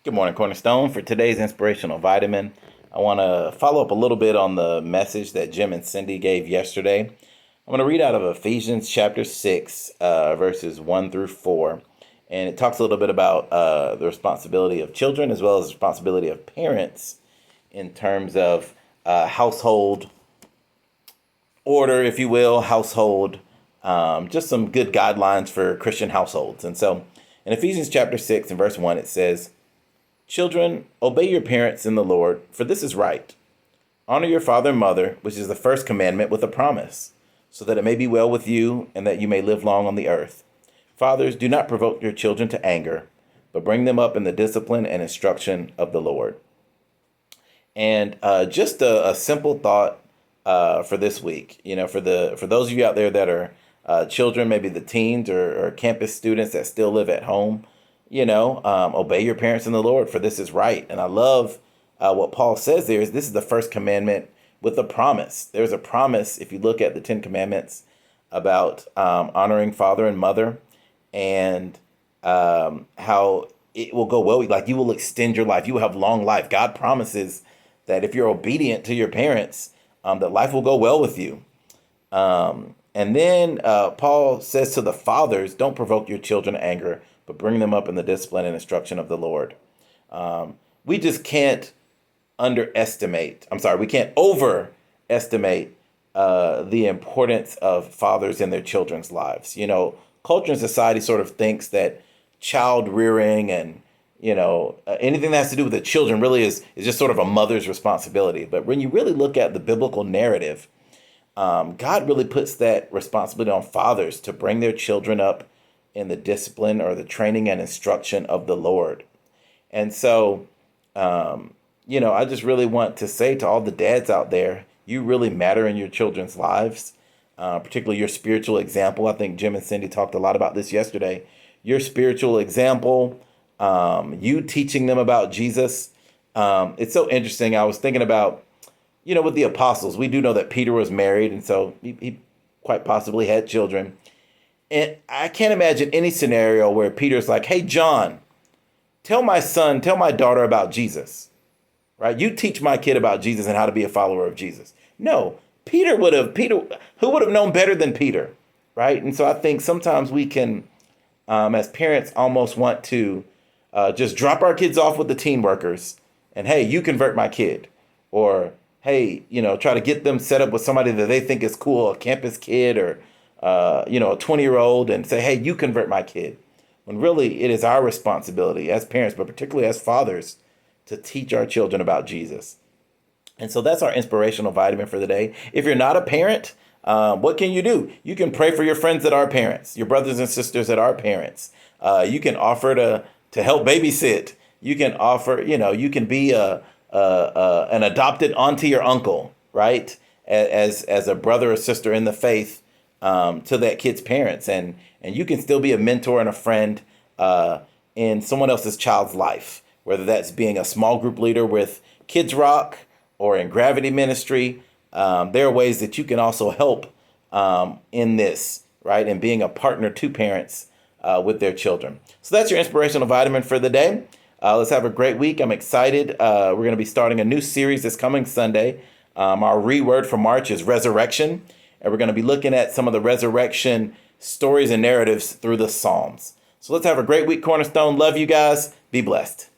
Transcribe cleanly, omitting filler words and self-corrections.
Good morning, Cornerstone. For today's inspirational vitamin, I want to follow up a little bit on the message that Jim and Cindy gave yesterday. I'm going to read out of Ephesians chapter 6, verses 1 through 4. And it talks a little bit about the responsibility of children as well as the responsibility of parents in terms of household order, if you will, household, just some good guidelines for Christian households. And so in Ephesians chapter 6 and verse 1, it says, "Children, obey your parents in the Lord, for this is right. Honor your father and mother, which is the first commandment with a promise, so that it may be well with you and that you may live long on the earth. Fathers, do not provoke your children to anger, but bring them up in the discipline and instruction of the Lord." And just a simple thought for this week, for those of you out there that are children, maybe the teens or campus students that still live at home. Obey your parents in the Lord, for this is right. And I love what Paul says there is this is the first commandment with a promise. There's a promise, if you look at the 10 Commandments, about honoring father and mother and how it will go well. Like you will extend your life. You will have long life. God promises that if you're obedient to your parents, that life will go well with you. And then Paul says to the fathers, don't provoke your children to anger, but bring them up in the discipline and instruction of the Lord. We just can't we can't overestimate the importance of fathers in their children's lives. Culture and society sort of thinks that child rearing and, anything that has to do with the children really is just sort of a mother's responsibility. But when you really look at the biblical narrative, God really puts that responsibility on fathers to bring their children up in the discipline or the training and instruction of the Lord. And so, I just really want to say to all the dads out there, you really matter in your children's lives, particularly your spiritual example. I think Jim and Cindy talked a lot about this yesterday. Your spiritual example, you teaching them about Jesus. It's so interesting. I was thinking about, with the apostles, we do know that Peter was married, and so he quite possibly had children. And I can't imagine any scenario where Peter's like, "Hey, John, tell my daughter about Jesus, right? You teach my kid about Jesus and how to be a follower of Jesus." No, Peter, who would have known better than Peter, right? And so I think sometimes we can, as parents, almost want to just drop our kids off with the teen workers and, "Hey, you convert my kid," or, "Hey, try to get them set up with somebody that they think is cool, a campus kid or a 20-year-old and say, "Hey, you convert my kid." When really it is our responsibility as parents, but particularly as fathers, to teach our children about Jesus. And so that's our inspirational vitamin for the day. If you're not a parent, what can you do? You can pray for your friends that are parents, your brothers and sisters that are parents. You can offer to help babysit. You can offer, you can be an adopted auntie or uncle, right? As a brother or sister in the faith, to that kid's parents, and you can still be a mentor and a friend in someone else's child's life, whether that's being a small group leader with Kids Rock or in Gravity Ministry. There are ways that you can also help in this, right, and being a partner to parents with their children. So that's your inspirational vitamin for the day. Let's have a great week. I'm excited. We're going to be starting a new series this coming Sunday. Our reword for March is resurrection. And we're going to be looking at some of the resurrection stories and narratives through the Psalms. So let's have a great week, Cornerstone. Love you guys. Be blessed.